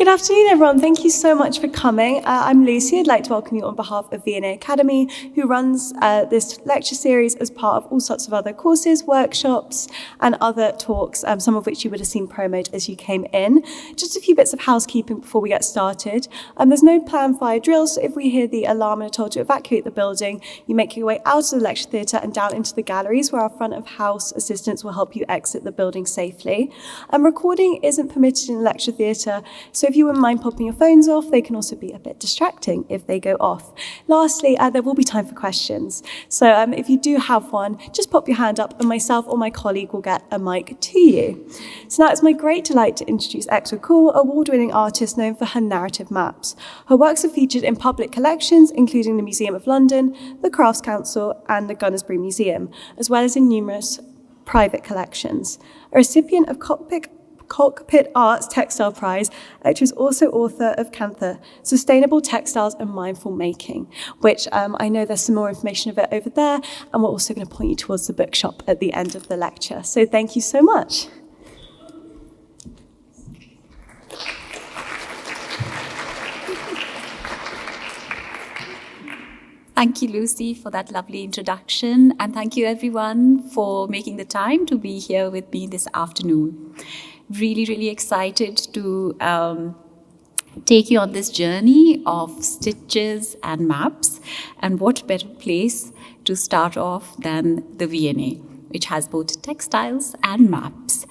Good afternoon, everyone. Thank you so much for coming. I'm Lucy. I'd like to welcome you on behalf of V&A Academy, who runs this lecture series as part of all sorts of other courses, workshops, and other talks, some of which you would have seen promoted as you came in. Just a few bits of housekeeping before we get started. There's no planned fire drill, so if we hear the alarm and are told to evacuate the building, you make your way out of the lecture theatre and down into the galleries, where our front of house assistants will help you exit the building safely. Recording isn't permitted in the lecture theatre, so if you wouldn't mind popping your phones off, they can also be a bit distracting if they go off. Lastly, there will be time for questions. So if you do have one, just pop your hand up and myself or my colleague will get a mic to you. So now it's my great delight to introduce Ekta Kaul, award-winning artist known for her narrative maps. Her works are featured in public collections, including the Museum of London, the Crafts Council, and the Gunnersbury Museum, as well as in numerous private collections. A recipient of Cockpit Arts Textile Prize, Ekta is also author of Cantha, Sustainable Textiles and Mindful Making, which I know there's some more information of it over there, and we're also going to point you towards the bookshop at the end of the lecture. So thank you so much. Thank you, Lucy, for that lovely introduction, and thank you everyone for making the time to be here with me this afternoon. Really excited to take you on this journey of stitches and maps, and what better place to start off than the V&A, which has both textiles and maps.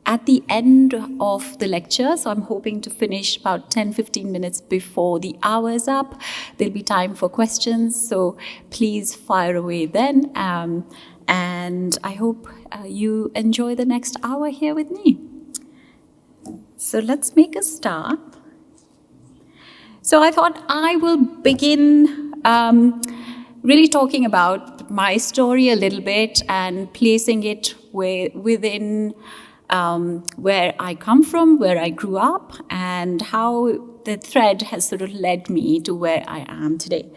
At the end of the lecture, so I'm hoping to finish about 10-15 minutes before the hour is up. There'll be time for questions, so please fire away then. And I hope you enjoy the next hour here with me. So let's make a start. So I thought I will begin really talking about my story a little bit and placing it within where I come from, where I grew up, and how the thread has sort of led me to where I am today.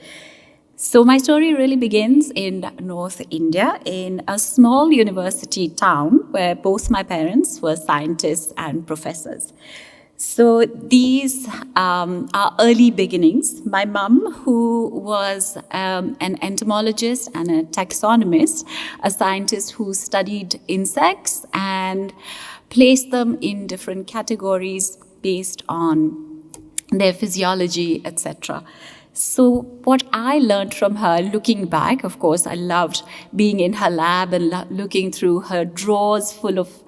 So my story really begins in North India, in a small university town where both my parents were scientists and professors. So these are early beginnings. My mum, who was an entomologist and a taxonomist, a scientist who studied insects and placed them in different categories based on their physiology, etc. So what I learned from her, looking back, of course, I loved being in her lab and looking through her drawers full of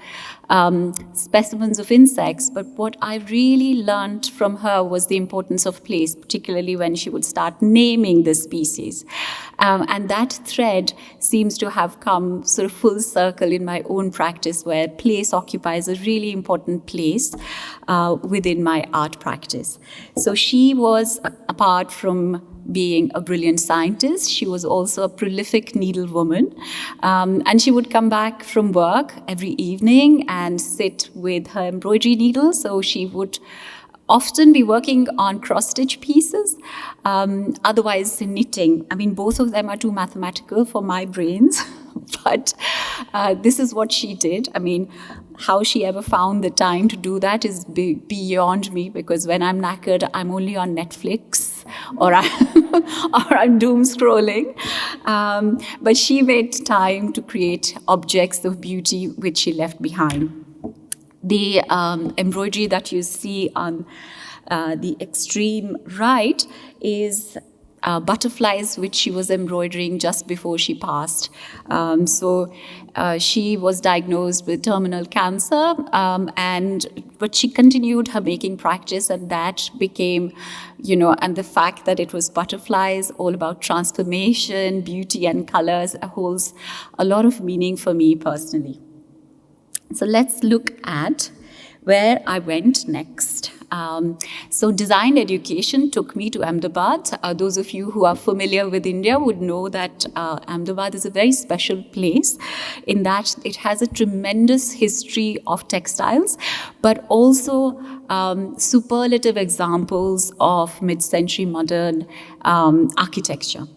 specimens of insects. But what I really learned from her was the importance of place, particularly when she would start naming the species. And that thread seems to have come sort of full circle in my own practice, where place occupies a really important place within my art practice. So she was, apart from being a brilliant scientist, she was also a prolific needlewoman. And she would come back from work every evening and sit with her embroidery needle. So she would often be working on cross-stitch pieces, otherwise knitting. I mean, both of them are too mathematical for my brains, but this is what she did. I mean, how she ever found the time to do that is beyond me, because when I'm knackered, I'm only on Netflix or I'm doom scrolling. But she made time to create objects of beauty which she left behind. The embroidery that you see on the extreme right is butterflies which she was embroidering just before she passed. So she was diagnosed with terminal cancer, but she continued her making practice, and that became, and the fact that it was butterflies, all about transformation, beauty and colors, holds a lot of meaning for me personally. So let's look at where I went next. So design education took me to Ahmedabad. Those of you who are familiar with India would know that Ahmedabad is a very special place in that it has a tremendous history of textiles, but also superlative examples of mid-century modern architecture.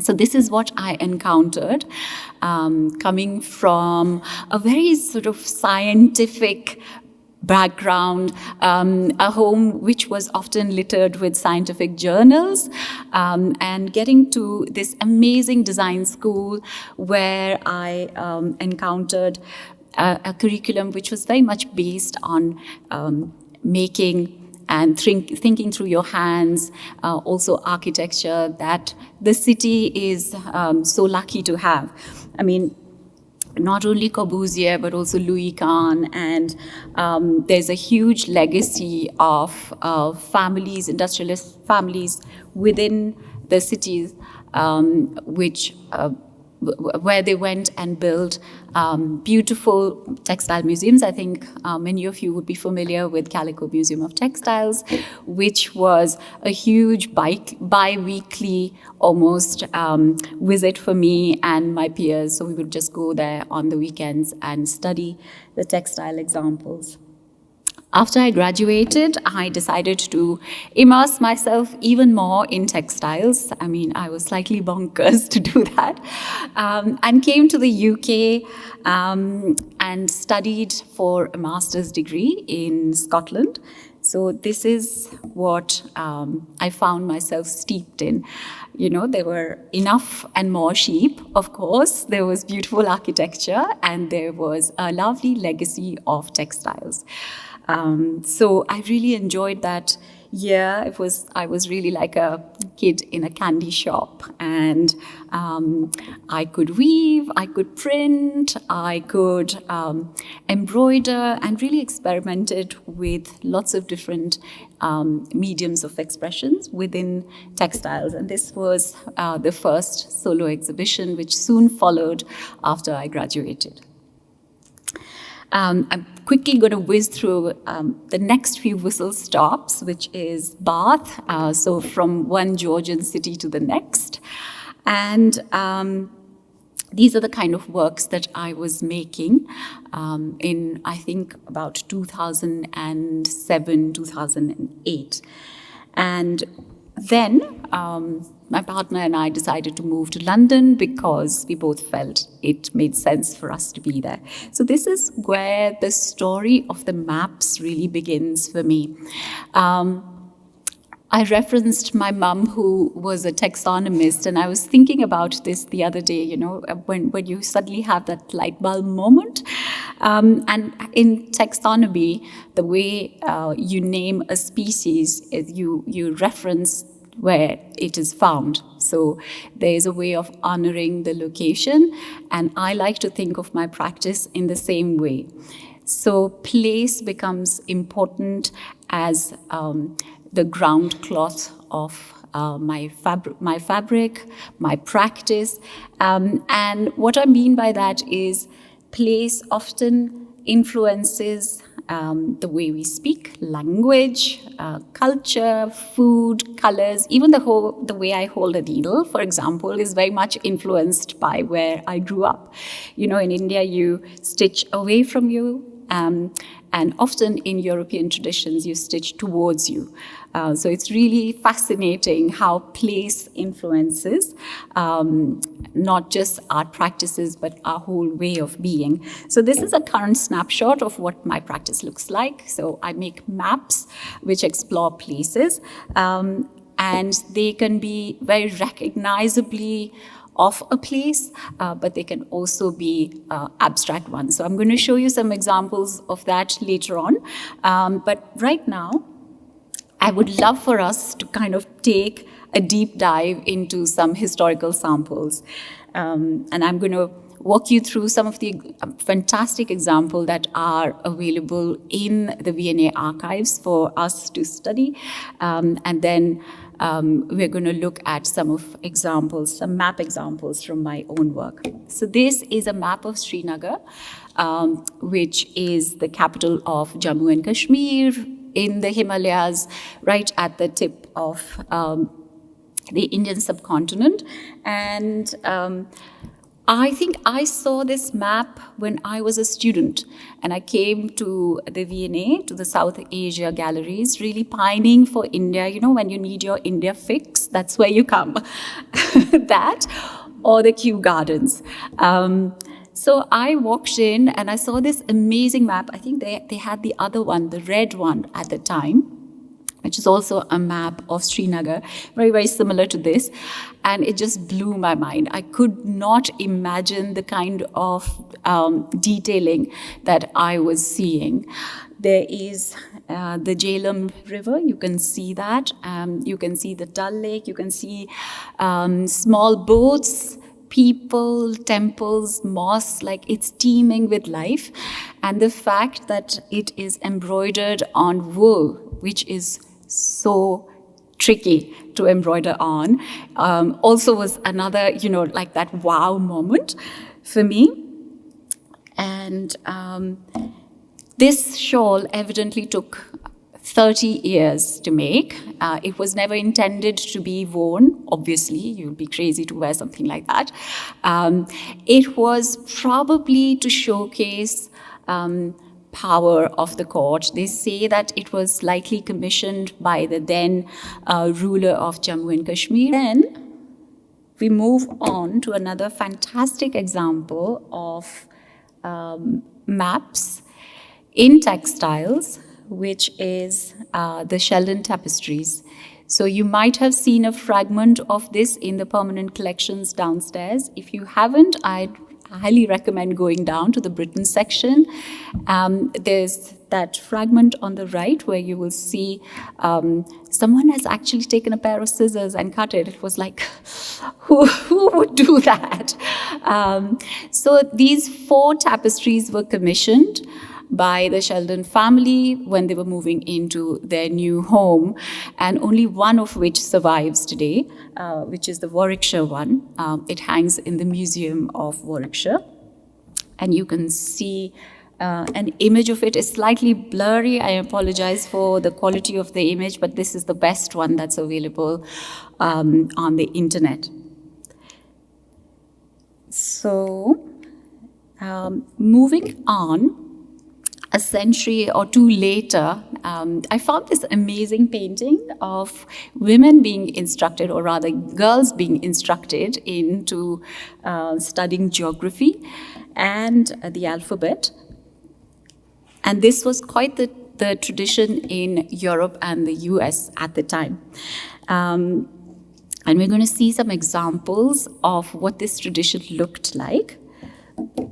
So this is what I encountered, coming from a very sort of scientific background, a home which was often littered with scientific journals, and getting to this amazing design school where I encountered a curriculum which was very much based on making and thinking through your hands, also architecture that the city is so lucky to have. I mean, not only Corbusier, but also Louis Kahn, and there's a huge legacy of families, industrialist families within the cities, where they went and built beautiful textile museums. I think many of you would be familiar with Calico Museum of Textiles, which was a huge bi-weekly almost visit for me and my peers. So we would just go there on the weekends and study the textile examples. After I graduated, I decided to immerse myself even more in textiles. I mean, I was slightly bonkers to do that. And came to the UK and studied for a master's degree in Scotland. So this is what I found myself steeped in. You know, there were enough and more sheep, of course. There was beautiful architecture, and there was a lovely legacy of textiles. So I really enjoyed that year. I was really like a kid in a candy shop, and I could weave, I could print, I could embroider, and really experimented with lots of different mediums of expressions within textiles. And this was the first solo exhibition, which soon followed after I graduated. I'm quickly going to whiz through the next few whistle stops, which is Bath, so from one Georgian city to the next. And these are the kind of works that I was making in, I think, about 2007, 2008. And then my partner and I decided to move to London because we both felt it made sense for us to be there. So this is where the story of the maps really begins for me. I referenced my mum, who was a taxonomist, and I was thinking about this the other day, you know, when you suddenly have that light bulb moment. And in taxonomy, the way you name a species is you reference where it is found. So there is a way of honoring the location, and I like to think of my practice in the same way. So place becomes important as the ground cloth of my fabric, my practice. And what I mean by that is place often influences the way we speak, language, culture, food, colors, even the way I hold a needle, for example, is very much influenced by where I grew up. You know, in India, you stitch away from you, and often in European traditions, you stitch towards you. So it's really fascinating how place influences not just art practices, but our whole way of being. So this is a current snapshot of what my practice looks like. So I make maps which explore places, and they can be very recognizably of a place, but they can also be abstract ones. So I'm going to show you some examples of that later on. But right now, I would love for us to kind of take a deep dive into some historical samples. And I'm going to walk you through some of the fantastic examples that are available in the V&A archives for us to study. And then we're going to look at some map examples from my own work. So this is a map of Srinagar, which is the capital of Jammu and Kashmir in the Himalayas, right at the tip of the Indian subcontinent. And I think I saw this map when I was a student, and I came to the V&A, to the South Asia galleries, really pining for India. You know, when you need your India fix, that's where you come. That or the Kew Gardens. So I walked in and I saw this amazing map. I think they had the other one, the red one at the time, which is also a map of Srinagar, very, very similar to this. And it just blew my mind. I could not imagine the kind of detailing that I was seeing. There is the Jhelum River, you can see that. You can see the Dal Lake, you can see small boats, people, temples, mosques, like it's teeming with life. And the fact that it is embroidered on wool, which is so tricky to embroider on, also was another, like that wow moment for me. And this shawl evidently took 30 years to make. It was never intended to be worn. Obviously, you'd be crazy to wear something like that. It was probably to showcase power of the court. They say that it was likely commissioned by the then ruler of Jammu and Kashmir. Then we move on to another fantastic example of maps in textiles, which is the Sheldon tapestries. So you might have seen a fragment of this in the permanent collections downstairs. If you haven't, I'd highly recommend going down to the Britain section. There's that fragment on the right where you will see someone has actually taken a pair of scissors and cut it. It was like, who would do that? So these 4 tapestries were commissioned by the Sheldon family when they were moving into their new home, and only one of which survives today, which is the Warwickshire one. It hangs in the Museum of Warwickshire, and you can see an image of it. Is slightly blurry. I apologize for the quality of the image, but this is the best one that's available on the internet. So, moving on, a century or two later, I found this amazing painting of women being instructed, or rather girls being instructed into studying geography and the alphabet. And this was quite the tradition in Europe and the US at the time. And we're going to see some examples of what this tradition looked like.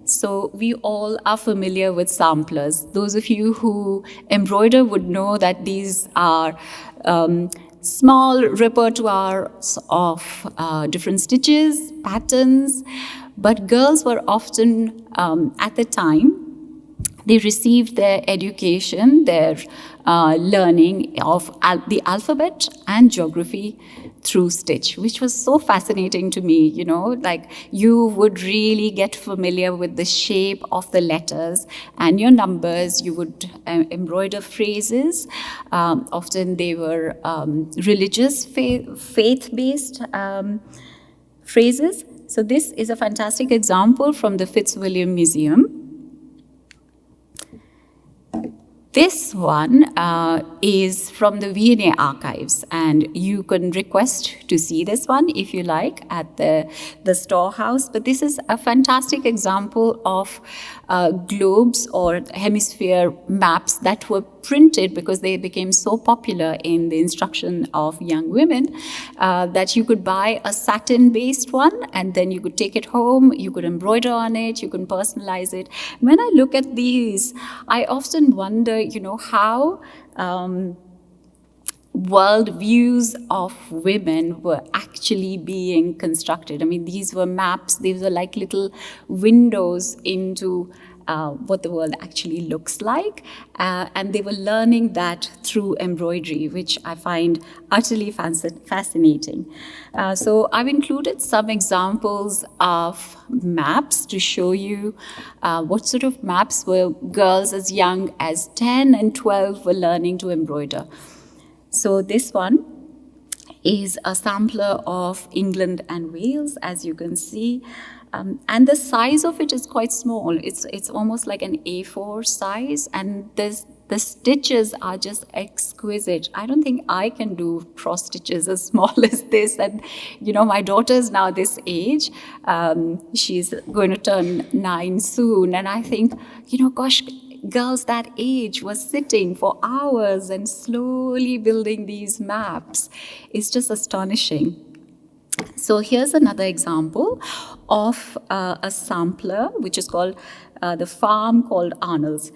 So we all are familiar with samplers. Those of you who embroider would know that these are small repertoires of different stitches, patterns, but girls were often, at the time, they received their education, their learning of the alphabet and geography through stitch, which was so fascinating to me, like you would really get familiar with the shape of the letters and your numbers. You would embroider phrases. Often they were religious, faith-based phrases. So this is a fantastic example from the Fitzwilliam Museum. This one is from the V&A archives, and you can request to see this one if you like at the storehouse. But this is a fantastic example of globes or hemisphere maps that were printed because they became so popular in the instruction of young women that you could buy a satin-based one and then you could take it home, you could embroider on it, you can personalize it. When I look at these, I often wonder, how world views of women were actually being constructed. I mean, these were maps, these were like little windows into what the world actually looks like. And they were learning that through embroidery, which I find utterly fascinating. So I've included some examples of maps to show you what sort of maps were girls as young as 10 and 12 were learning to embroider. So this one is a sampler of England and Wales, as you can see. And the size of it is quite small. It's almost like an A4 size, and the stitches are just exquisite. I don't think I can do cross stitches as small as this. And, my daughter's now this age. She's going to turn 9 soon. And I think, gosh, girls that age were sitting for hours and slowly building these maps. It's just astonishing. So here's another example of a sampler, which is called the farm called Arnold's.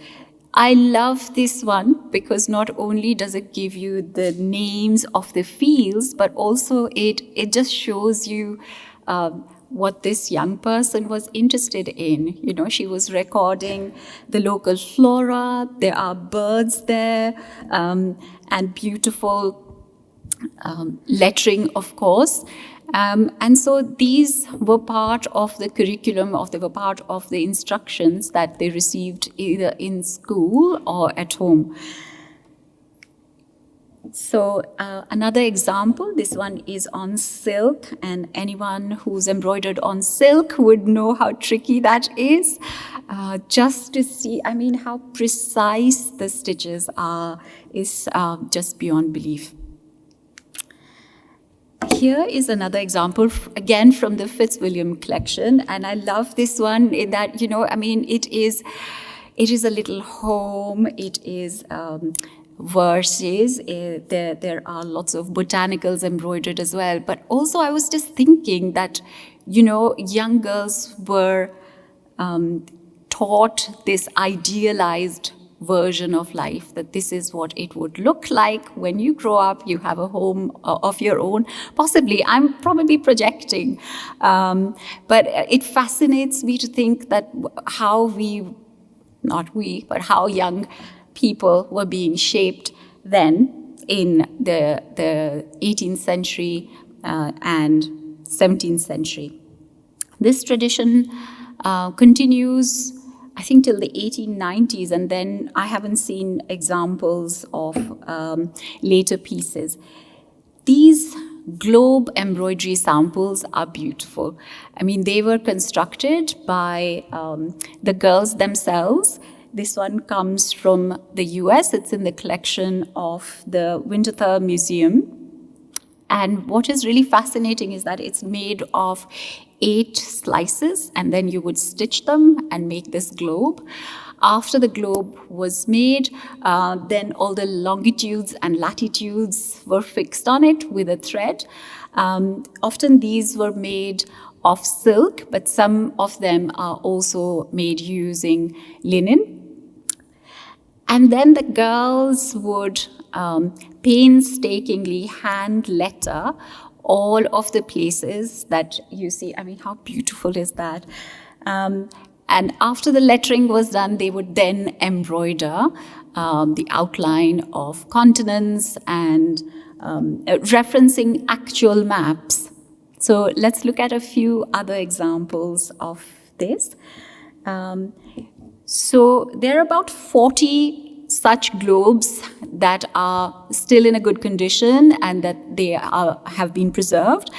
I love this one because not only does it give you the names of the fields, but also it just shows you what this young person was interested in. She was recording the local flora. There are birds there, and beautiful lettering, of course. And so these were part of the curriculum, or they were part of the instructions that they received either in school or at home. So another example, this one is on silk, and anyone who's embroidered on silk would know how tricky that is. Just to see, how precise the stitches are is just beyond belief. Here is another example, again from the Fitzwilliam collection, and I love this one in that, it is a little home, it is verses, there are lots of botanicals embroidered as well, but also I was just thinking that, young girls were taught this idealized version of life, that this is what it would look like when you grow up, you have a home of your own. Possibly, I'm probably projecting, but it fascinates me to think that how how young people were being shaped then in the 18th century and 17th century. This tradition continues, I think, till the 1890s, and then I haven't seen examples of later pieces. These globe embroidery samples are beautiful. They were constructed by the girls themselves. This one comes from the US. It's in the collection of the Winterthur Museum. And what is really fascinating is that it's made of 8 slices, and then you would stitch them and make this globe. After the globe was made, then all the longitudes and latitudes were fixed on it with a thread. Often these were made of silk, but some of them are also made using linen. And then the girls would painstakingly hand letter all of the places that you see. How beautiful is that? And after the lettering was done, they would then embroider the outline of continents and referencing actual maps. So let's look at a few other examples of this. So there are about 40 such globes that are still in a good condition and that they have been preserved.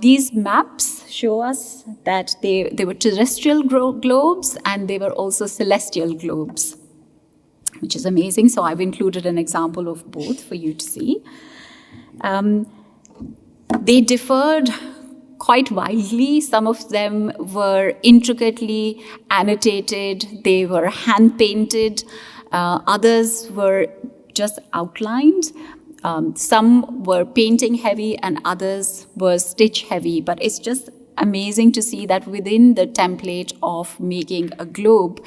These maps show us that they were terrestrial globes and they were also celestial globes, which is amazing. So I've included an example of both for you to see. They differed quite widely. Some of them were intricately annotated. They were hand-painted. Others were just outlined. Some were painting heavy and others were stitch heavy. But it's just amazing to see that within the template of making a globe,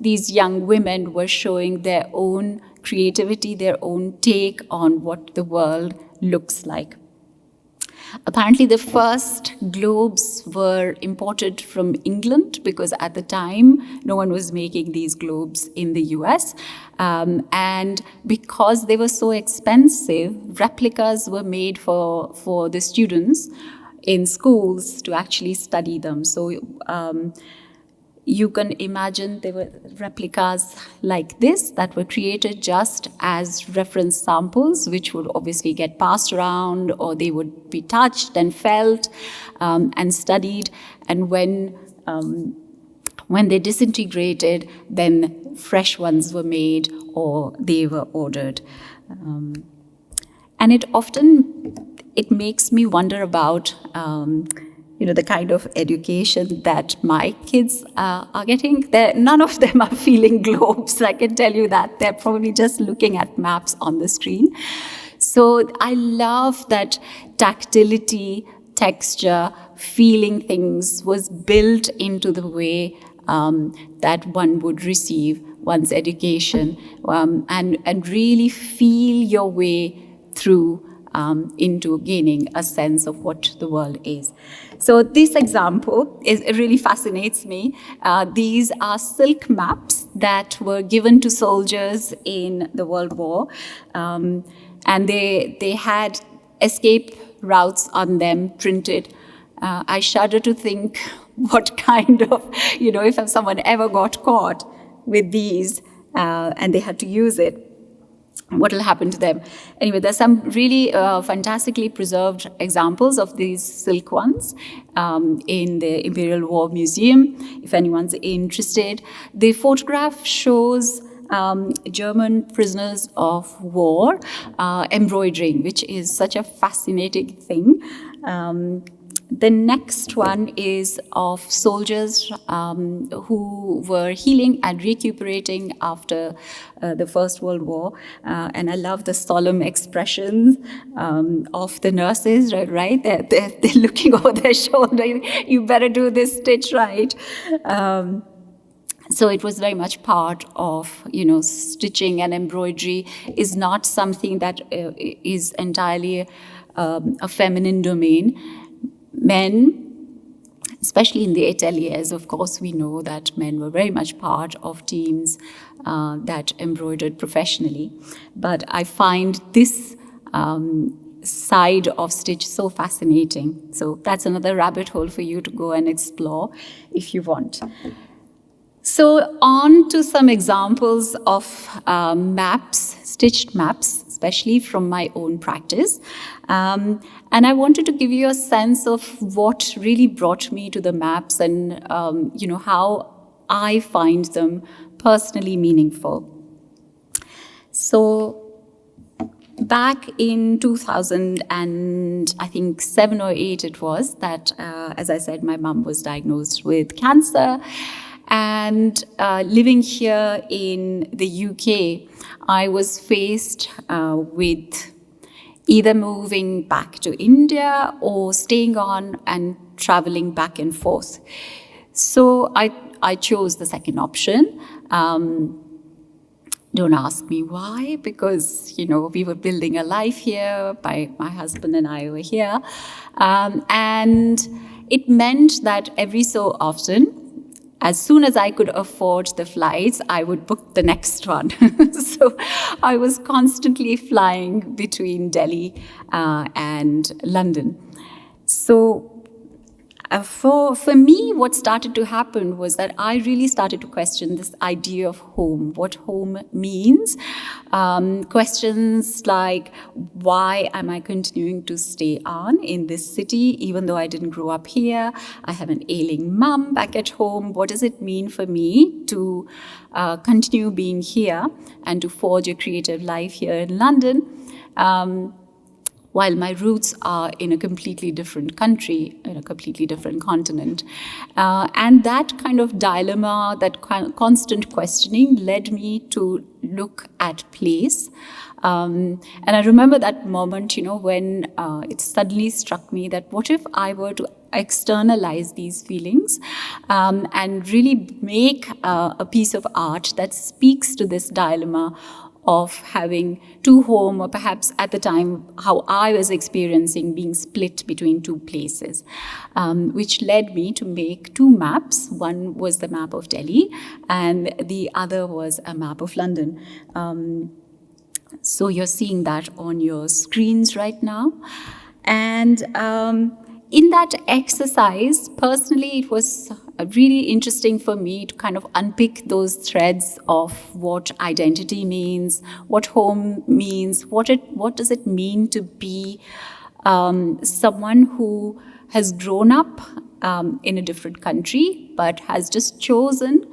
these young women were showing their own creativity, their own take on what the world looks like. Apparently, the first globes were imported from England because at the time, no one was making these globes in the US. And because they were so expensive, replicas were made for the students in schools to actually study them. So you can imagine there were replicas like this that were created just as reference samples, which would obviously get passed around, or they would be touched and felt and studied. And when they disintegrated, then fresh ones were made or they were ordered. And it makes me wonder about, the kind of education that my kids are getting. None of them are feeling globes, I can tell you that. They're probably just looking at maps on the screen. So I love that tactility, texture, feeling things was built into the way that one would receive one's education, and really feel your way through into gaining a sense of what the world is. So this example it really fascinates me. These are silk maps that were given to soldiers in the World War, and they had escape routes on them printed. I shudder to think what kind of, if someone ever got caught with these and they had to use it, what will happen to them? Anyway, there's some really fantastically preserved examples of these silk ones in the Imperial War Museum, if anyone's interested. The photograph shows German prisoners of war embroidering, which is such a fascinating thing. The next one is of soldiers who were healing and recuperating after the First World War. And I love the solemn expressions of the nurses, right? They're looking over their shoulder. You better do this stitch right. So it was very much part of, stitching and embroidery is not something that is entirely a feminine domain. Men, especially in the ateliers, of course, we know that men were very much part of teams that embroidered professionally. But I find this side of stitch so fascinating. So that's another rabbit hole for you to go and explore if you want. So on to some examples of maps, stitched maps, especially from my own practice. And I wanted to give you a sense of what really brought me to the maps and, how I find them personally meaningful. So back in 2000 and I think 7 or 8 it was that, as I said, my mom was diagnosed with cancer. And living here in the UK, I was faced with either moving back to India or staying on and traveling back and forth. So I chose the second option. Don't ask me why, because, we were building a life here. My husband and I were here. And it meant that every so often, as soon as I could afford the flights, I would book the next one. So I was constantly flying between Delhi and London. So for me, what started to happen was that I really started to question this idea of home, what home means. Questions like, why am I continuing to stay on in this city, even though I didn't grow up here? I have an ailing mum back at home. What does it mean for me to continue being here and to forge a creative life here in London? While my roots are in a completely different country, in a completely different continent. And that kind of dilemma, that constant questioning led me to look at place. And I remember that moment, when it suddenly struck me that what if I were to externalize these feelings and really make a piece of art that speaks to this dilemma of having two home, or perhaps at the time how I was experiencing being split between two places, which led me to make two maps. One was the map of Delhi and the other was a map of London. So you're seeing that on your screens right now. And in that exercise, personally, it was really interesting for me to kind of unpick those threads of what identity means, what home means, what does it mean to be someone who has grown up in a different country, but has just chosen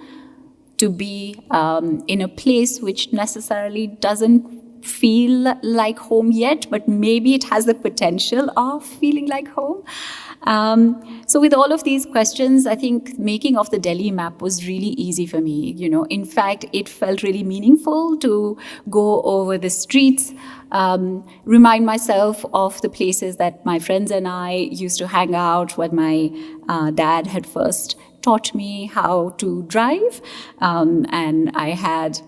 to be in a place which necessarily doesn't feel like home yet, but maybe it has the potential of feeling like home. So with all of these questions, I think making of the Delhi map was really easy for me. In fact, it felt really meaningful to go over the streets, remind myself of the places that my friends and I used to hang out when my dad had first taught me how to drive. And I had,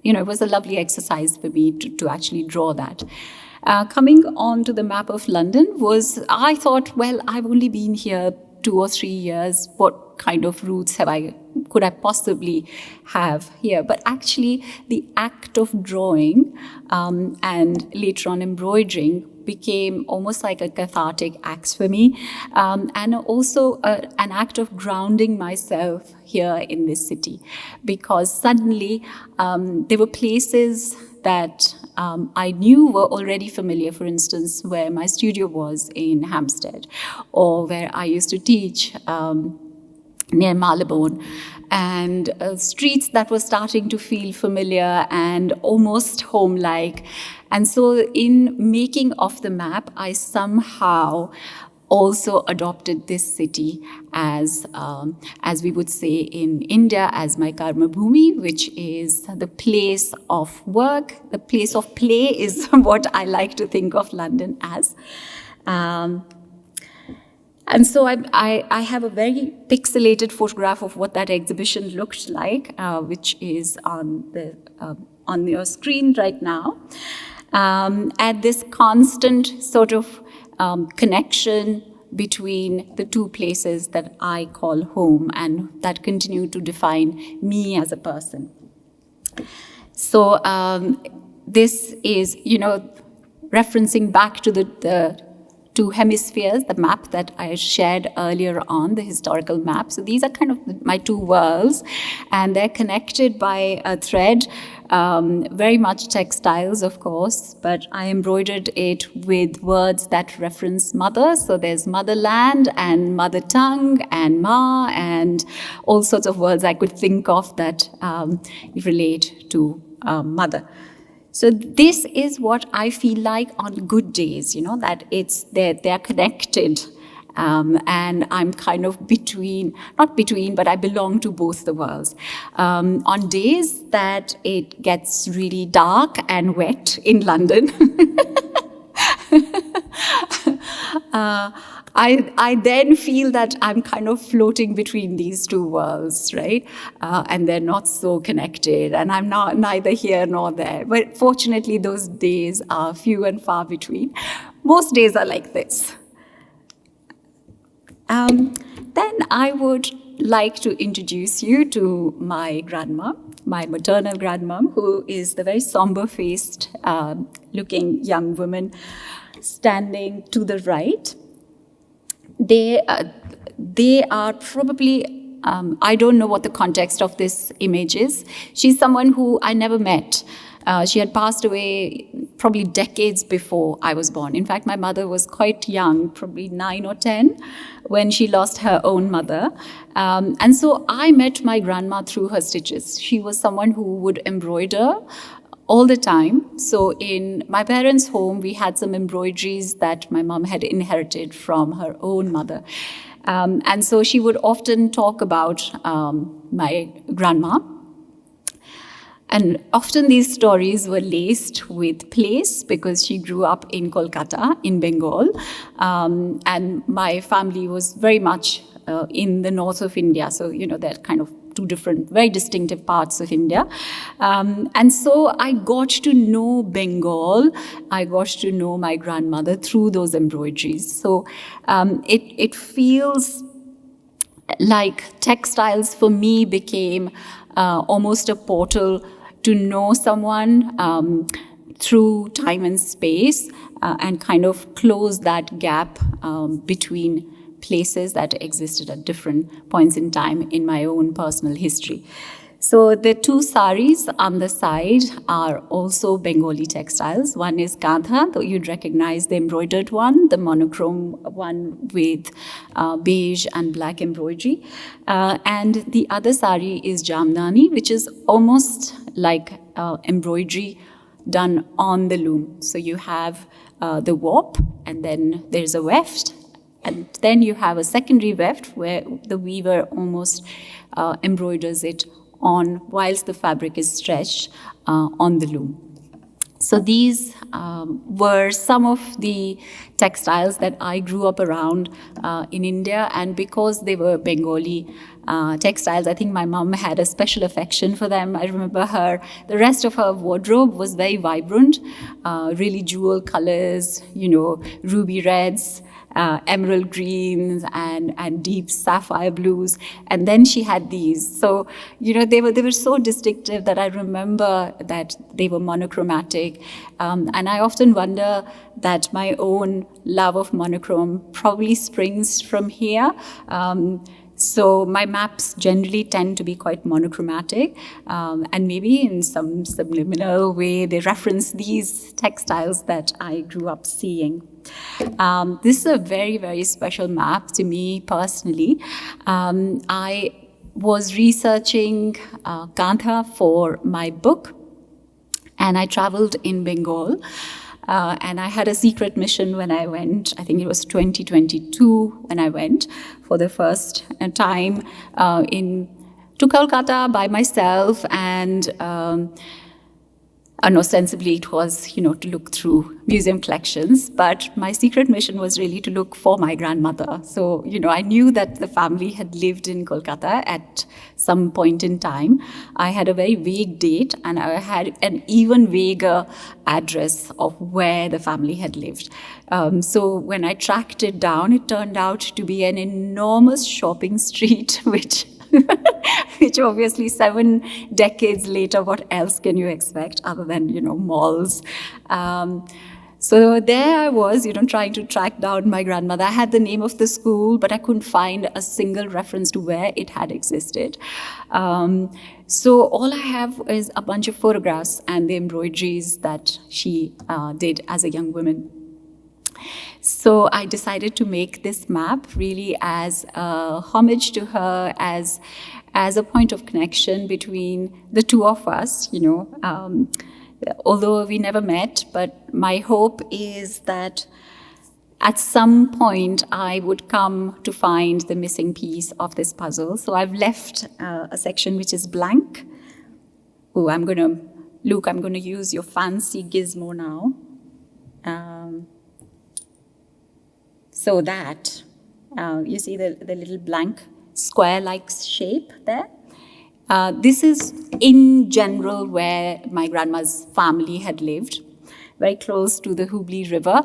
it was a lovely exercise for me to actually draw that. Coming on to the map of London I thought, well, I've only been here 2 or 3 years. What kind of roots could I possibly have here? But actually, the act of drawing and later on embroidering became almost like a cathartic act for me, and also an act of grounding myself here in this city, because suddenly there were places that I knew were already familiar. For instance, where my studio was in Hampstead, or where I used to teach near Marylebone, and streets that were starting to feel familiar and almost home-like. And so in making of the map, I somehow also adopted this city as we would say in India, as my karma bhumi, which is the place of work, the place of play is what I like to think of London as. And so I have a very pixelated photograph of what that exhibition looked like, which is on your screen right now. At this constant sort of connection between the two places that I call home and that continue to define me as a person. So this is, referencing back to the two hemispheres, the map that I shared earlier on, the historical map. So these are kind of my two worlds, and they're connected by a thread, very much textiles, of course, but I embroidered it with words that reference mother. So there's motherland and mother tongue and ma and all sorts of words I could think of that relate to mother. So this is what I feel like on good days, that they're connected. And I'm kind of not between, but I belong to both the worlds. On days that it gets really dark and wet in London, I then feel that I'm kind of floating between these two worlds, right? And they're not so connected, and I'm neither here nor there. But fortunately, those days are few and far between. Most days are like this. Then I would like to introduce you to my grandma, my maternal grandmom, who is the very somber-faced looking young woman standing to the right. They are probably, I don't know what the context of this image is. She's someone who I never met. She had passed away probably decades before I was born. In fact, my mother was quite young, probably 9 or 10, when she lost her own mother. And so I met my grandma through her stitches. She was someone who would embroider all the time. So in my parents' home, we had some embroideries that my mom had inherited from her own mother. And so she would often talk about my grandma. And often these stories were laced with place because she grew up in Kolkata, in Bengal. And my family was very much in the north of India. So, they're kind of two different, very distinctive parts of India. And so I got to know Bengal. I got to know my grandmother through those embroideries. So it feels like textiles for me became almost a portal to know someone through time and space and kind of close that gap between places that existed at different points in time in my own personal history. So the two saris on the side are also Bengali textiles. One is kantha, though you'd recognize the embroidered one, the monochrome one with beige and black embroidery. And the other sari is jamdani, which is almost like embroidery done on the loom. So you have the warp, and then there's a weft, and then you have a secondary weft where the weaver almost embroiders it on whilst the fabric is stretched on the loom. So these were some of the textiles that I grew up around in India, and because they were Bengali textiles, I think my mom had a special affection for them. I remember the rest of her wardrobe was very vibrant, really jewel colors, ruby reds, emerald greens and deep sapphire blues, and then she had these. So they were so distinctive that I remember that they were monochromatic, and I often wonder that my own love of monochrome probably springs from here. So my maps generally tend to be quite monochromatic, and maybe in some subliminal way they reference these textiles that I grew up seeing. This is a very, very special map to me personally. I was researching Kantha for my book, and I traveled in Bengal. And I had a secret mission when I went. I think it was 2022 when I went for the first time to Kolkata by myself, and ostensibly it was, to look through museum collections. But my secret mission was really to look for my grandmother. So, I knew that the family had lived in Kolkata at some point in time. I had a very vague date, and I had an even vaguer address of where the family had lived. So when I tracked it down, it turned out to be an enormous shopping street, which obviously 7 decades later, what else can you expect other than, malls? So there I was, trying to track down my grandmother. I had the name of the school, but I couldn't find a single reference to where it had existed. So all I have is a bunch of photographs and the embroideries that she did as a young woman. So I decided to make this map really as a homage to her, as a point of connection between the two of us, although we never met. But my hope is that at some point I would come to find the missing piece of this puzzle. So I've left a section which is blank. Oh, Luke, I'm going to use your fancy gizmo now. So that, you see the little blank square-like shape there? This is, in general, where my grandma's family had lived, very close to the Hooghly River.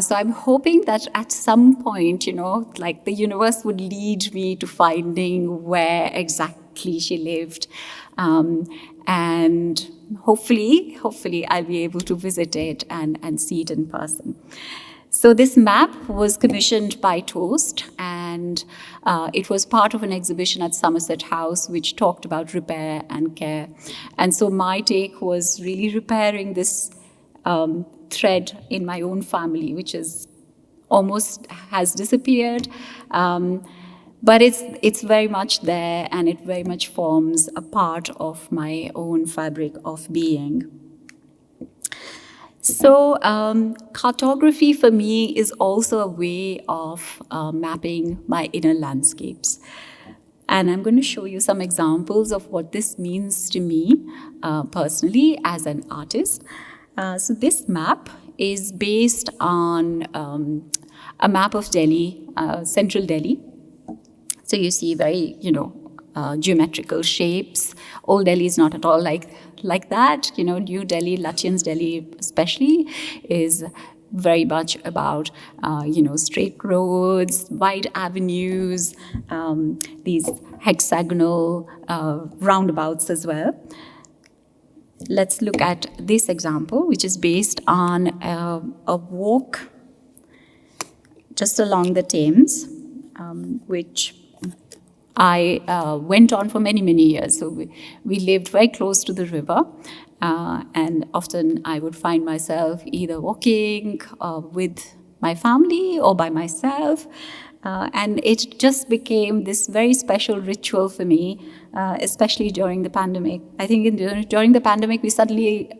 So I'm hoping that at some point, the universe would lead me to finding where exactly she lived. And hopefully I'll be able to visit it and see it in person. So this map was commissioned by Toast, and it was part of an exhibition at Somerset House which talked about repair and care. And so my take was really repairing this thread in my own family, which is almost has disappeared. But it's very much there, and it very much forms a part of my own fabric of being. So cartography for me is also a way of mapping my inner landscapes. And I'm going to show you some examples of what this means to me personally as an artist. So this map is based on a map of Delhi, central Delhi. So you see very, geometrical shapes. Old Delhi is not at all like that. New Delhi, Lutyens Delhi especially, is very much about, straight roads, wide avenues, these hexagonal roundabouts as well. Let's look at this example, which is based on a walk just along the Thames, which I went on for many, many years. So we lived very close to the river. And often I would find myself either walking with my family or by myself. And it just became this very special ritual for me, especially during the pandemic. I think during the pandemic, we suddenly,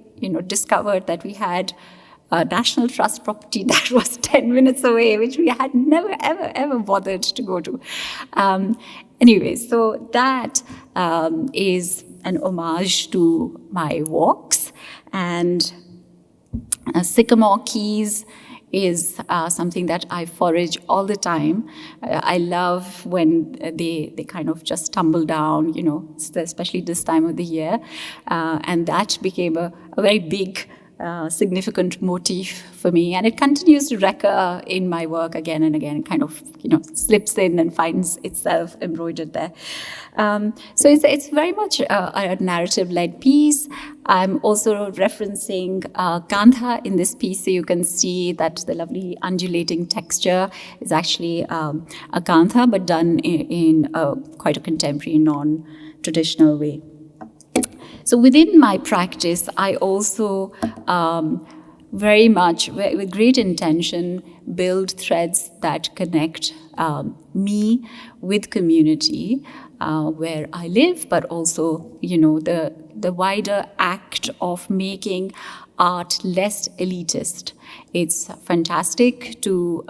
discovered that we had a National Trust property that was 10 minutes away, which we had never, ever, ever bothered to go to. Anyway, so that is an homage to my walks. And sycamore keys is something that I forage all the time. I love when they kind of just tumble down, especially this time of the year. And that became a very big significant motif for me, and it continues to recur in my work again and again. It kind of, slips in and finds itself embroidered there. So it's very much a narrative-led piece. I'm also referencing Kantha in this piece, so you can see that the lovely undulating texture is actually a Kantha, but done in quite a contemporary, non-traditional way. So within my practice, I also very much, with great intention, build threads that connect me with community where I live, but also, the wider act of making art less elitist. It's fantastic to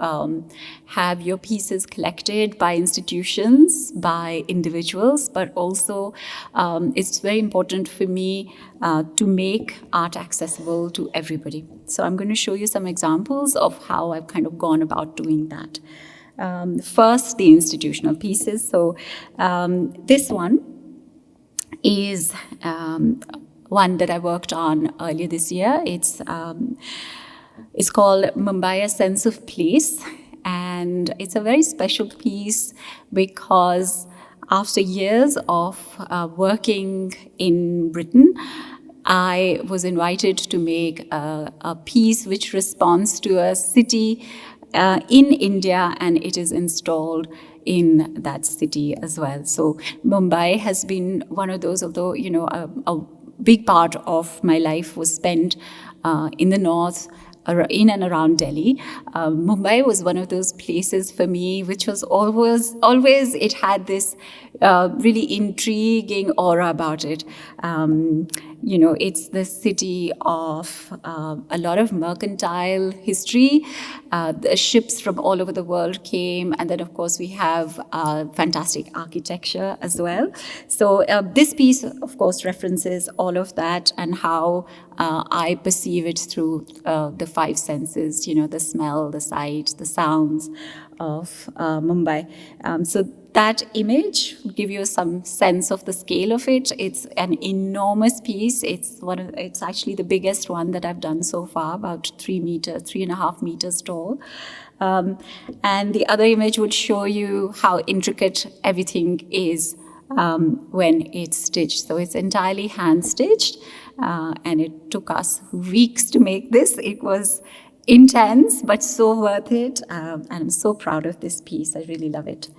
have your pieces collected by institutions, by individuals, but also it's very important for me to make art accessible to everybody. So I'm going to show you some examples of how I've kind of gone about doing that. First, the institutional pieces. So this one is one that I worked on earlier this year. It's called Mumbai, A Sense of Place. And it's a very special piece because after years of working in Britain, I was invited to make a piece which responds to a city in India, and it is installed in that city as well. So Mumbai has been one of those, although, a big part of my life was spent in the north, in and around Delhi. Mumbai was one of those places for me which was always it had this really intriguing aura about it. It's the city of a lot of mercantile history. The ships from all over the world came, and then of course we have fantastic architecture as well. So this piece of course references all of that and how I perceive it through the five senses, the smell, the sight, the sounds of Mumbai. So that image will give you some sense of the scale of it. It's an enormous piece. It's actually the biggest one that I've done so far, about 3.5 meters tall. And the other image would show you how intricate everything is when it's stitched. So it's entirely hand stitched, and it took us weeks to make this. It was intense, but so worth it. And I'm so proud of this piece. I really love it.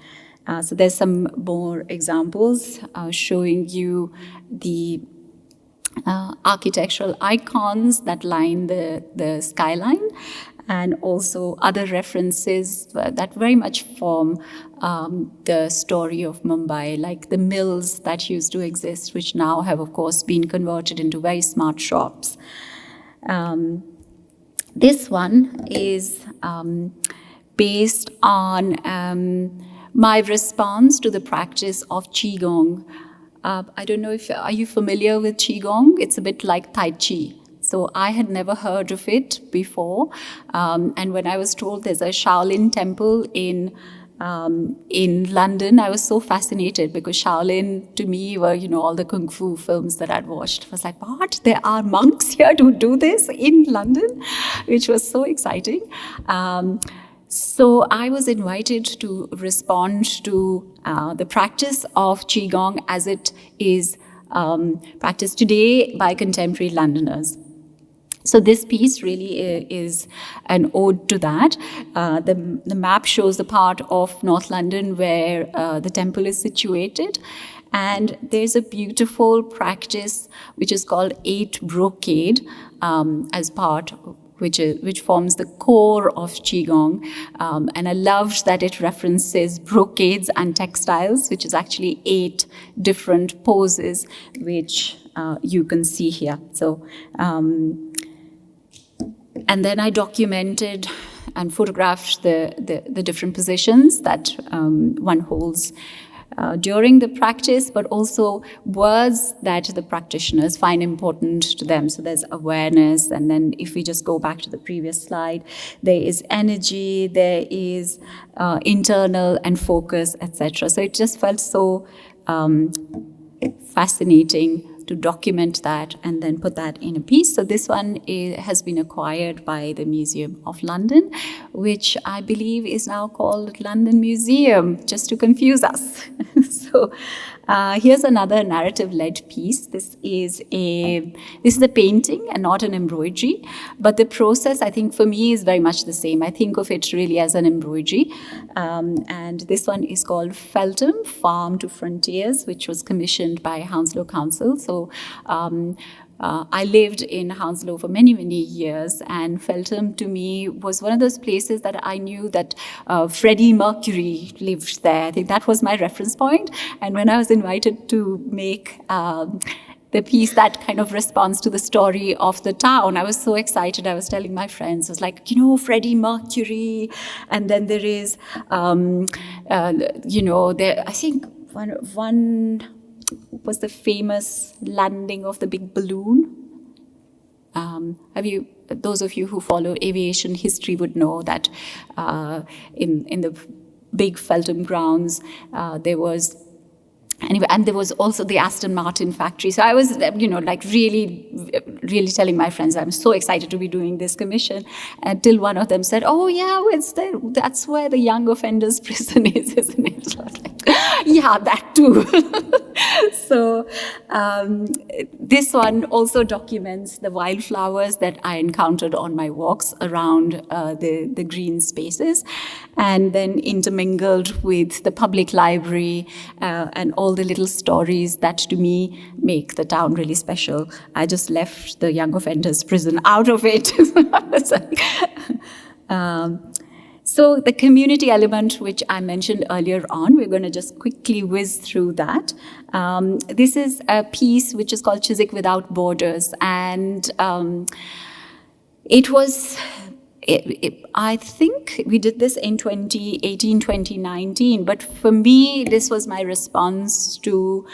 So there's some more examples showing you the architectural icons that line the skyline, and also other references that very much form the story of Mumbai, like the mills that used to exist, which now have, of course, been converted into very smart shops. This one is based on my response to the practice of Qigong. I don't know are you familiar with Qigong? It's a bit like Tai Chi. So I had never heard of it before. And when I was told there's a Shaolin temple in London, I was so fascinated because Shaolin to me were, all the Kung Fu films that I'd watched. I was like, what? There are monks here to do this in London? Which was so exciting. So I was invited to respond to the practice of Qigong as it is practiced today by contemporary Londoners. So this piece really is an ode to that. The map shows the part of North London where the temple is situated. And there's a beautiful practice which is called 8 brocade as part, which forms the core of Qigong. And I loved that it references brocades and textiles, which is actually 8 different poses, which you can see here. So, and then I documented and photographed the different positions that one holds during the practice, but also words that the practitioners find important to them. So there's awareness, and then if we just go back to the previous slide, there is energy, there is internal and focus, etc. So it just felt so fascinating to document that and then put that in a piece. So this one has been acquired by the Museum of London, which I believe is now called London Museum, just to confuse us. So here's another narrative-led piece. This is a painting and not an embroidery, but the process, I think, for me is very much the same. I think of it really as an embroidery. And this one is called Feltham, Farm to Frontiers, which was commissioned by Hounslow Council. So I lived in Hounslow for many, many years, and Feltham to me was one of those places that I knew that Freddie Mercury lived there. I think that was my reference point. And when I was invited to make the piece that kind of responds to the story of the town, I was so excited. I was telling my friends, I was like, Freddie Mercury, and then there is, there, I think one was the famous landing of the big balloon. Those of you who follow aviation history would know that in the big Feltham grounds, there was, anyway, and there was also the Aston Martin factory. So I was, really telling my friends, I'm so excited to be doing this commission. Until one of them said, oh yeah, that's where the young offenders prison is, isn't it? So I was like, yeah, that too. So this one also documents the wildflowers that I encountered on my walks around the green spaces, and then intermingled with the public library and all the little stories that to me make the town really special. I just left the young offenders prison out of it. So the community element, which I mentioned earlier on, we're going to just quickly whiz through that. This is a piece which is called Chiswick Without Borders, and I think we did this in 2018, 2019, but for me, this was my response to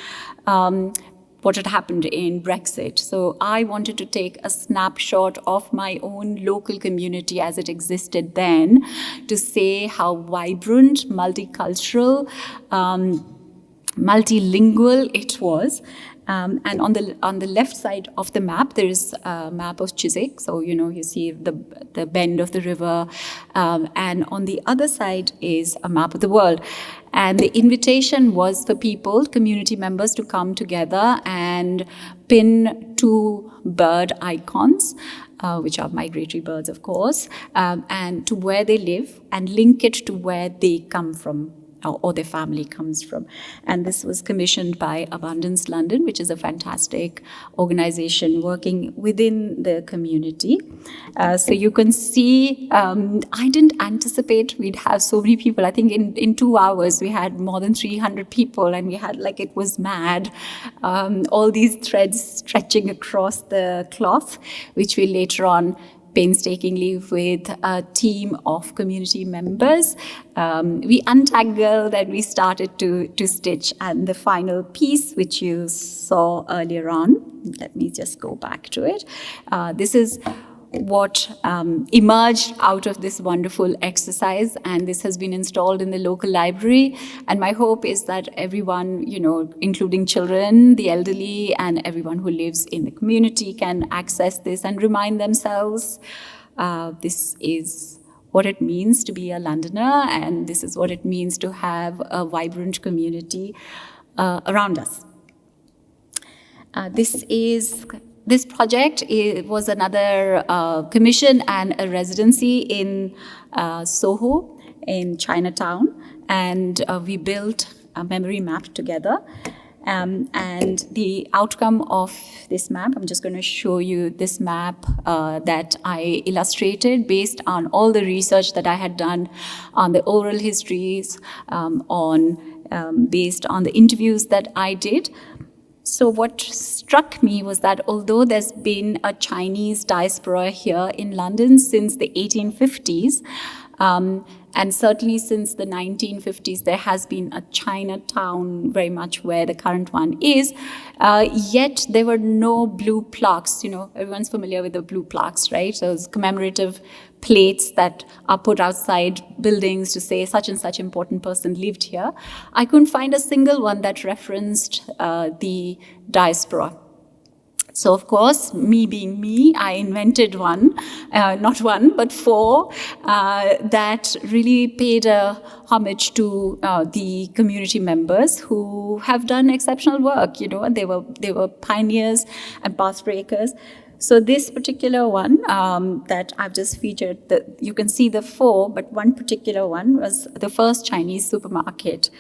what had happened in Brexit. So I wanted to take a snapshot of my own local community as it existed then, to say how vibrant, multicultural, multilingual it was. And on the left side of the map, there is a map of Chiswick. So, you see the bend of the river. And on the other side is a map of the world. And the invitation was for people, community members, to come together and pin 2 bird icons, which are migratory birds, of course, and to where they live, and link it to where they come from, or their family comes from. And this was commissioned by Abundance London, which is a fantastic organization working within the community. So you can see, I didn't anticipate we'd have so many people. I think in 2 hours, we had more than 300 people, and we had, it was mad, all these threads stretching across the cloth, which we later on painstakingly with a team of community members. We untangled and we started to stitch. And the final piece, which you saw earlier on, let me just go back to it. This is what emerged out of this wonderful exercise, and this has been installed in the local library. And my hope is that everyone, including children, the elderly, and everyone who lives in the community can access this and remind themselves this is what it means to be a Londoner, and this is what it means to have a vibrant community around us. This is this project was another commission and a residency in Soho in Chinatown, and we built a memory map together. And the outcome of this map, I'm just going to show you this map that I illustrated based on all the research that I had done on the oral histories, based on the interviews that I did. So what struck me was that although there's been a Chinese diaspora here in London since the 1850s, and certainly since the 1950s, there has been a Chinatown very much where the current one is, yet there were no blue plaques. You know, everyone's familiar with the blue plaques, right? Those commemorative plates that are put outside buildings to say such and such important person lived here. I couldn't find a single one that referenced the diaspora. So, of course, me being me, I invented one, not one, but four, that really paid a homage to the community members who have done exceptional work. You know, they were pioneers and pathbreakers. So this particular one that I've just featured, you can see the four, but one particular one was the first Chinese supermarket,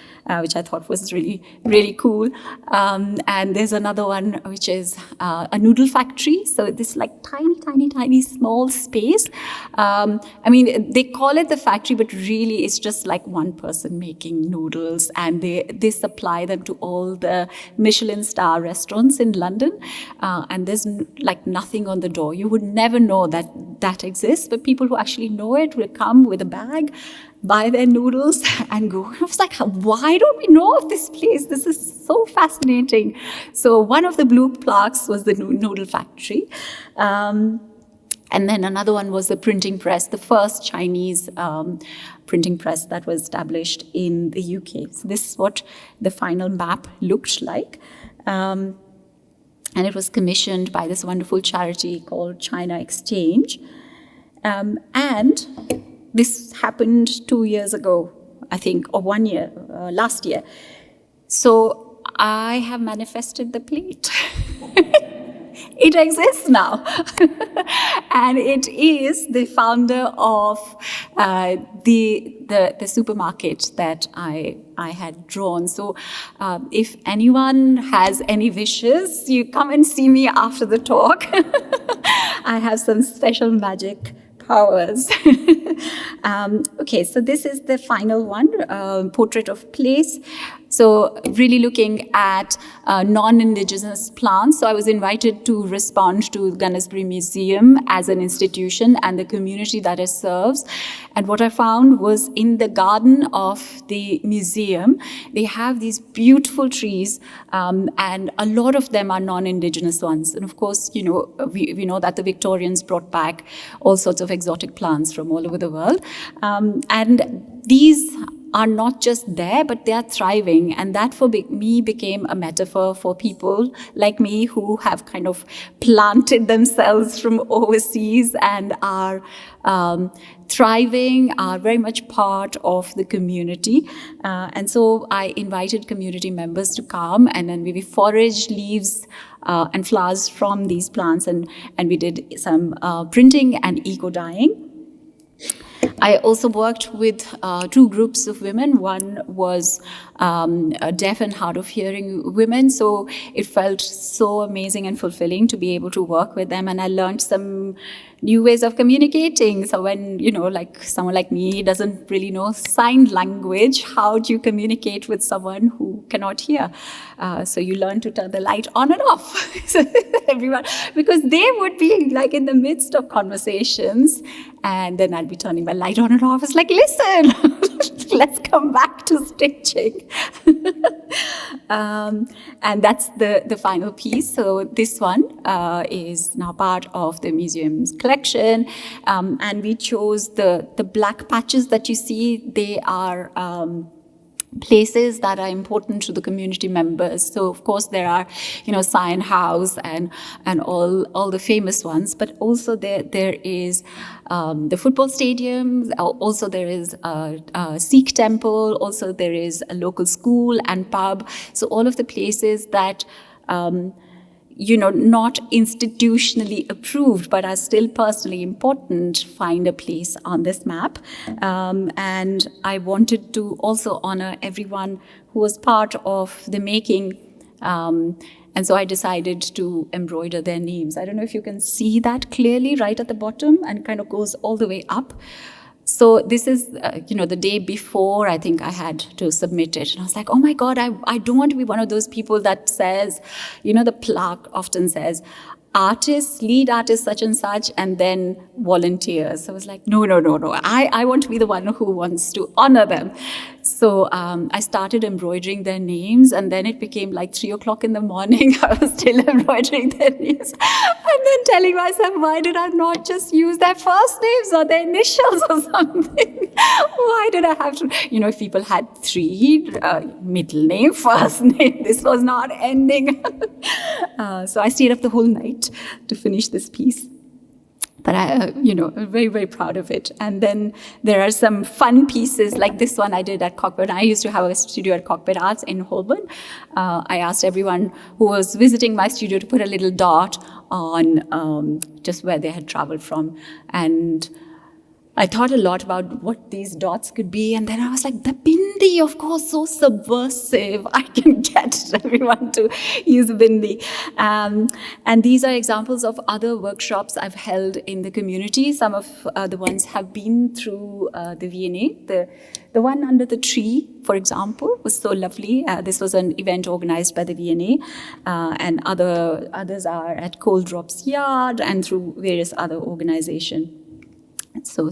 which I thought was really, really cool. And there's another one which is a noodle factory. So this like tiny, small space. I mean, they call it the factory, but really it's just like one person making noodles, and they supply them to all the Michelin star restaurants in London. And there's like nothing on the door. You would never know that exists, but people who actually know it will come with a bag, buy their noodles and go. I was like, why don't we know of this place? This is so fascinating. So one of the blue plaques was the noodle factory. And then another one was the printing press, the first Chinese printing press that was established in the UK. So this is what the final map looked like. And it was commissioned by this wonderful charity called China Exchange. And this happened 2 years ago, I think, or 1 year, last year. So I have manifested the plate. It exists now. And it is the founder of the supermarket that I had drawn. So if anyone has any wishes, you come and see me after the talk. I have some special magic powers. Okay, so this is the final one, portrait of place. So really looking at non-indigenous plants. So I was invited to respond to Gunnersbury Museum as an institution and the community that it serves. And what I found was in the garden of the museum, they have these beautiful trees, and a lot of them are non-indigenous ones. And of course, you know, we know that the Victorians brought back all sorts of exotic plants from all over the world. And these are not just there, but they are thriving. And that for me became a metaphor for people like me who have kind of planted themselves from overseas and are thriving, are very much part of the community. And so I invited community members to come, and then we foraged leaves and flowers from these plants, and we did some printing and eco-dyeing. I also worked with two groups of women. One was deaf and hard of hearing women. So it felt so amazing and fulfilling to be able to work with them. And I learned some new ways of communicating. So when, you know, like someone like me doesn't really know sign language, how do you communicate with someone who cannot hear? So you learn to turn the light on and off. So everyone, because they would be like in the midst of conversations, and then I'd be turning my light on and off. It's like, listen, let's come back to stitching. And that's the final piece. So this one is now part of the museum's collection. And we chose the black patches that you see. They are places that are important to the community members. So of course there are, you know, Sion House and all the famous ones, but also there is the football stadium. Also there is a Sikh temple. Also there is a local school and pub. So all of the places that not institutionally approved, but are still personally important, find a place on this map. And I wanted to also honor everyone who was part of the making. And so I decided to embroider their names. I don't know if you can see that clearly right at the bottom, and it kind of goes all the way up. So this is, the day before I think I had to submit it. And I was like, oh my God, I don't want to be one of those people that says, the plaque often says, artists, lead artist such and such, and then volunteers. So I was like, no. I want to be the one who wants to honor them. So I started embroidering their names, and then it became like 3:00 in the morning. I was still embroidering their names. And then telling myself, why did I not just use their first names or their initials or something? Why did I have to, if people had 3, middle name, first name, this was not ending. So I stayed up the whole night to finish this piece. But I'm very, very proud of it. And then there are some fun pieces, like this one I did at Cockpit. I used to have a studio at Cockpit Arts in Holborn. I asked everyone who was visiting my studio to put a little dot on just where they had traveled from. And I thought a lot about what these dots could be, and then I was like, the bindi, of course, so subversive. I can get everyone to use bindi. And these are examples of other workshops I've held in the community. Some of the ones have been through the V&A. The one under the tree, for example, was so lovely. This was an event organized by the V&A, and others are at Cold Drop's Yard and through various other organizations. So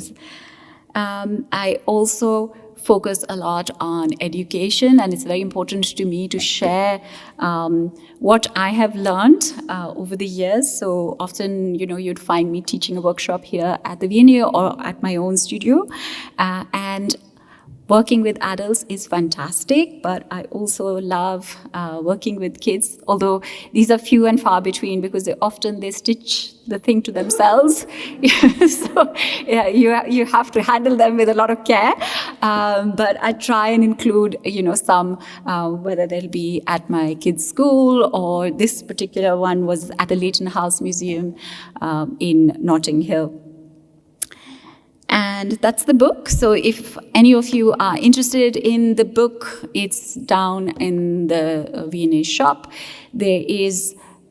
I also focus a lot on education, and it's very important to me to share what I have learned over the years. So often, you'd find me teaching a workshop here at the V&A or at my own studio. And working with adults is fantastic, but I also love working with kids, although these are few and far between because they stitch the thing to themselves. So yeah, you have to handle them with a lot of care. But I try and include, some, whether they'll be at my kids' school, or this particular one was at the Leighton House Museum in Notting Hill. And that's the book. So if any of you are interested in the book, it's down in the V&A shop. There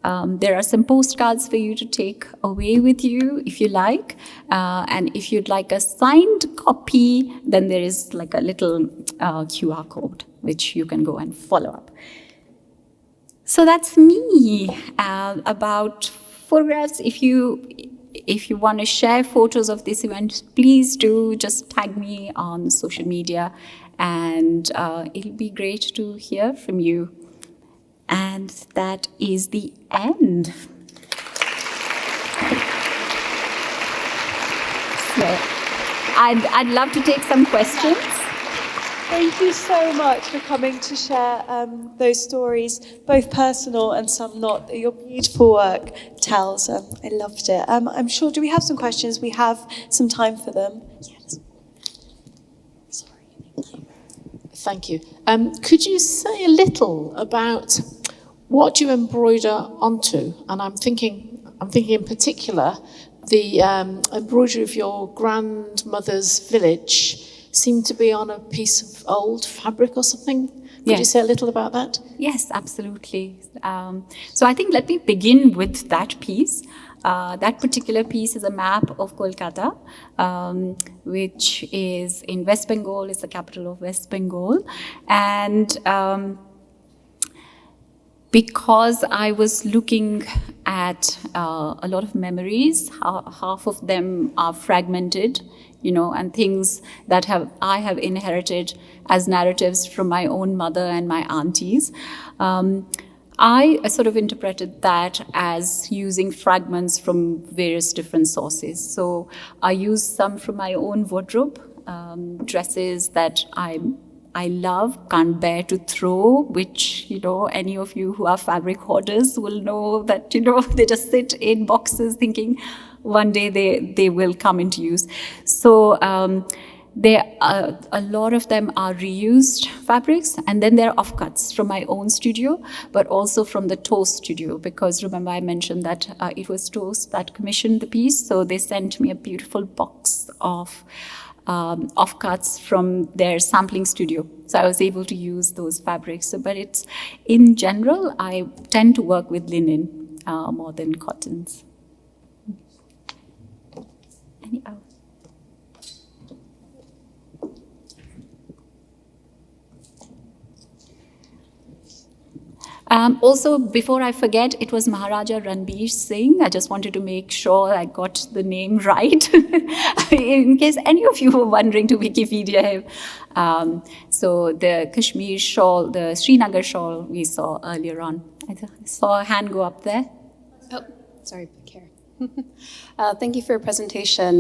are some postcards for you to take away with you if you like. And if you'd like a signed copy, then there is like a little QR code, which you can go and follow up. So that's me about photographs. If you want to share photos of this event, please do just tag me on social media, and it'll be great to hear from you. And that is the end. So I'd love to take some questions. Thank you so much for coming to share those stories, both personal and some not, that your beautiful work tells. I loved it. I'm sure, do we have some questions? We have some time for them. Yes. Sorry, thank you. Could you say a little about what you embroider onto? And I'm thinking in particular, the embroidery of your grandmother's village seemed to be on a piece of old fabric or something. Could you say a little about that? Yes, absolutely. So I think let me begin with that piece. That particular piece is a map of Kolkata, which is in West Bengal. It's the capital of West Bengal. And because I was looking at a lot of memories, half of them are fragmented, and things that I have inherited as narratives from my own mother and my aunties. I sort of interpreted that as using fragments from various different sources. So I used some from my own wardrobe, dresses that I love, can't bear to throw, which, any of you who are fabric hoarders will know that, they just sit in boxes thinking one day they will come into use. So A lot of them are reused fabrics, and then there are offcuts from my own studio, but also from the Toast studio, because remember I mentioned that it was Toast that commissioned the piece, so they sent me a beautiful box of offcuts from their sampling studio. So I was able to use those fabrics. So, but it's, in general, I tend to work with linen more than cottons. Any other? Also, before I forget, it was Maharaja Ranbir Singh. I just wanted to make sure I got the name right, in case any of you were wondering to Wikipedia him. So the Kashmir shawl, the Srinagar shawl we saw earlier on. I saw a hand go up there. Oh, sorry, Karen. Thank you for your presentation.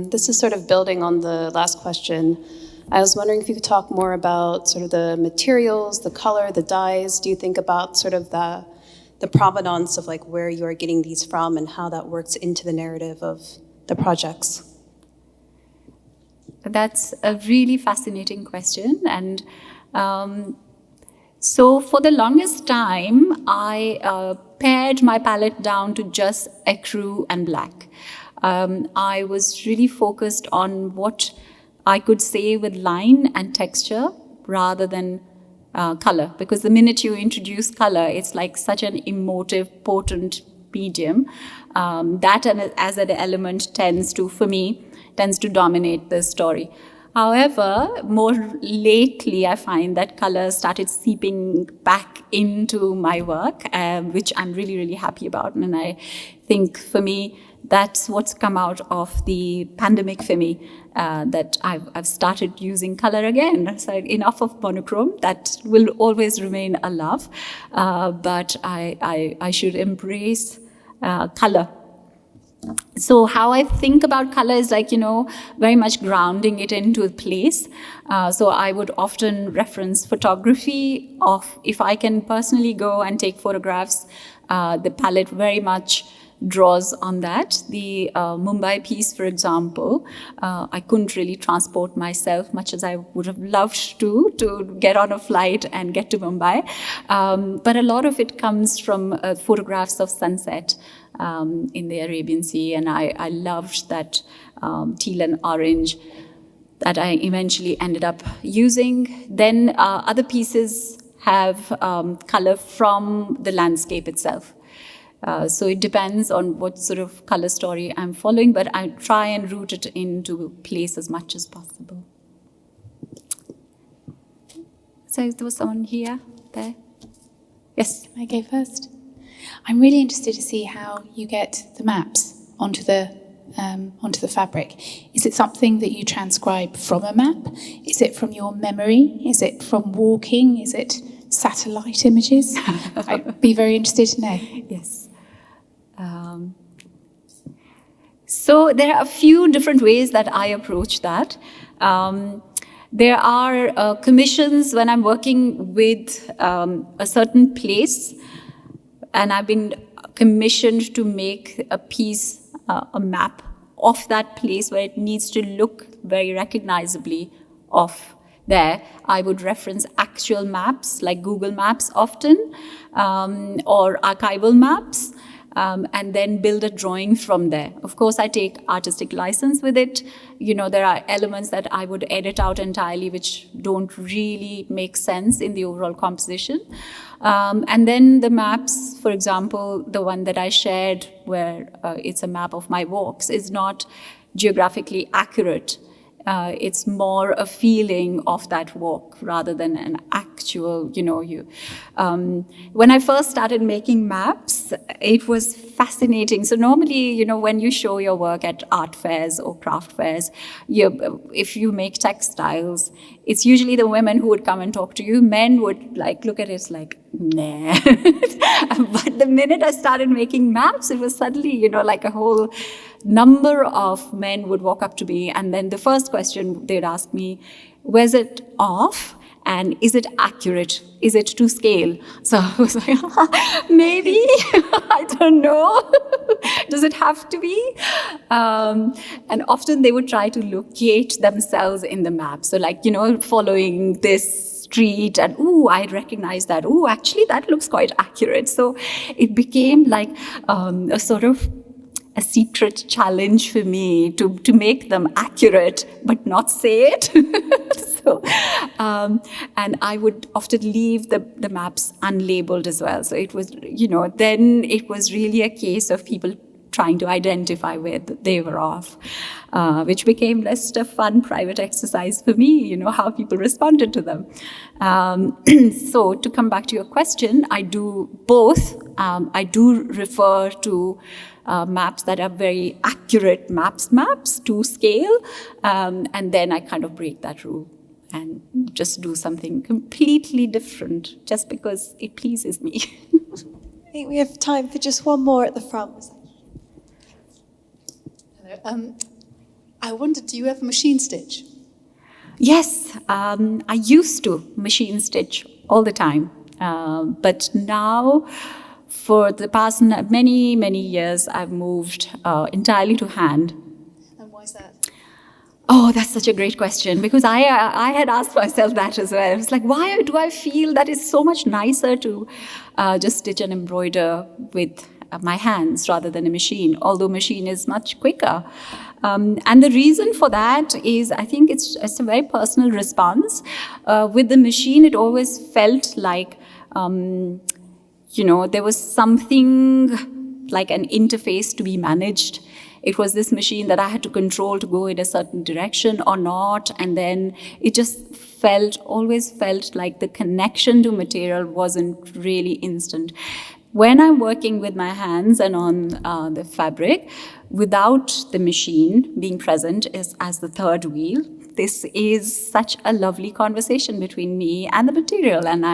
This is sort of building on the last question. I was wondering if you could talk more about sort of the materials, the color, the dyes. Do you think about sort of the provenance of like where you're getting these from and how that works into the narrative of the projects? That's a really fascinating question. And so for the longest time, I pared my palette down to just ecru and black. I was really focused on what I could say with line and texture rather than color, because the minute you introduce color, it's like such an emotive, potent medium. That as an element tends to dominate the story. However, more lately, I find that color started seeping back into my work, which I'm really, really happy about. And I think for me, that's what's come out of the pandemic for me, that I've started using color again. So enough of monochrome, that will always remain a love, but I should embrace color. So how I think about color is like, very much grounding it into a place. So I would often reference photography of, if I can personally go and take photographs, the palette very much draws on that. The Mumbai piece, for example, I couldn't really transport myself much as I would have loved to get on a flight and get to Mumbai. But a lot of it comes from photographs of sunset in the Arabian Sea, and I loved that teal and orange that I eventually ended up using. Then other pieces have color from the landscape itself. So it depends on what sort of color story I'm following, but I try and root it into place as much as possible. So there was someone here, there. Yes? Can I go first? I'm really interested to see how you get the maps onto the fabric. Is it something that you transcribe from a map? Is it from your memory? Is it from walking? Is it satellite images? I'd be very interested to know. Yes. So there are a few different ways that I approach that. There are commissions when I'm working with a certain place, and I've been commissioned to make a piece, a map of that place where it needs to look very recognizably of there. I would reference actual maps like Google Maps often, or archival maps, and then build a drawing from there. Of course, I take artistic license with it. There are elements that I would edit out entirely which don't really make sense in the overall composition. And then the maps, for example, the one that I shared where it's a map of my walks, is not geographically accurate. It's more a feeling of that walk rather than an actual, when I first started making maps, it was fascinating. So normally, when you show your work at art fairs or craft fairs, if you make textiles, it's usually the women who would come and talk to you. Men would look at it like, nah. But the minute I started making maps, it was suddenly, like a whole number of men would walk up to me, and then the first question they'd ask me, where's it off? And is it accurate? Is it to scale? So I was like, maybe, I don't know. Does it have to be? And often they would try to locate themselves in the map. So like, following this street and, I recognize that. Actually, that looks quite accurate. So it became like a sort of a secret challenge for me to make them accurate, but not say it. So, and I would often leave the maps unlabeled as well. So it was, then it was really a case of people trying to identify where they were off, which became just a fun private exercise for me, how people responded to them. So to come back to your question, I do both. I do refer to maps that are very accurate maps to scale, and then I kind of break that rule and just do something completely different just because it pleases me. I think we have time for just one more at the front. Hello. I wondered, do you ever machine stitch? Yes, I used to machine stitch all the time, but now for the past many, many years, I've moved entirely to hand. And why is that? Oh, that's such a great question, because I had asked myself that as well. It's like, why do I feel that it's so much nicer to just stitch and embroider with my hands rather than a machine, although machine is much quicker. And the reason for that is, I think it's a very personal response. With the machine, it always felt like, there was something like an interface to be managed. It was this machine that I had to control to go in a certain direction or not. And then it just always felt like the connection to material wasn't really instant. When I'm working with my hands and on the fabric, without the machine being present as the third wheel, this is such a lovely conversation between me and the material. And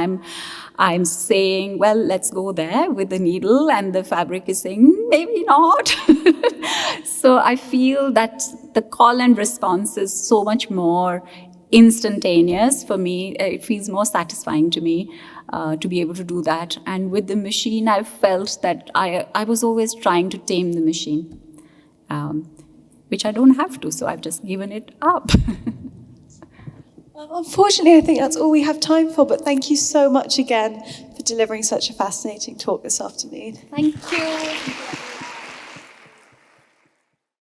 I'm saying, well, let's go there with the needle, and the fabric is saying, maybe not. So I feel that the call and response is so much more instantaneous for me. It feels more satisfying to me to be able to do that. And with the machine, I felt that I was always trying to tame the machine, which I don't have to, so I've just given it up. Unfortunately, I think that's all we have time for, but thank you so much again for delivering such a fascinating talk this afternoon. Thank you.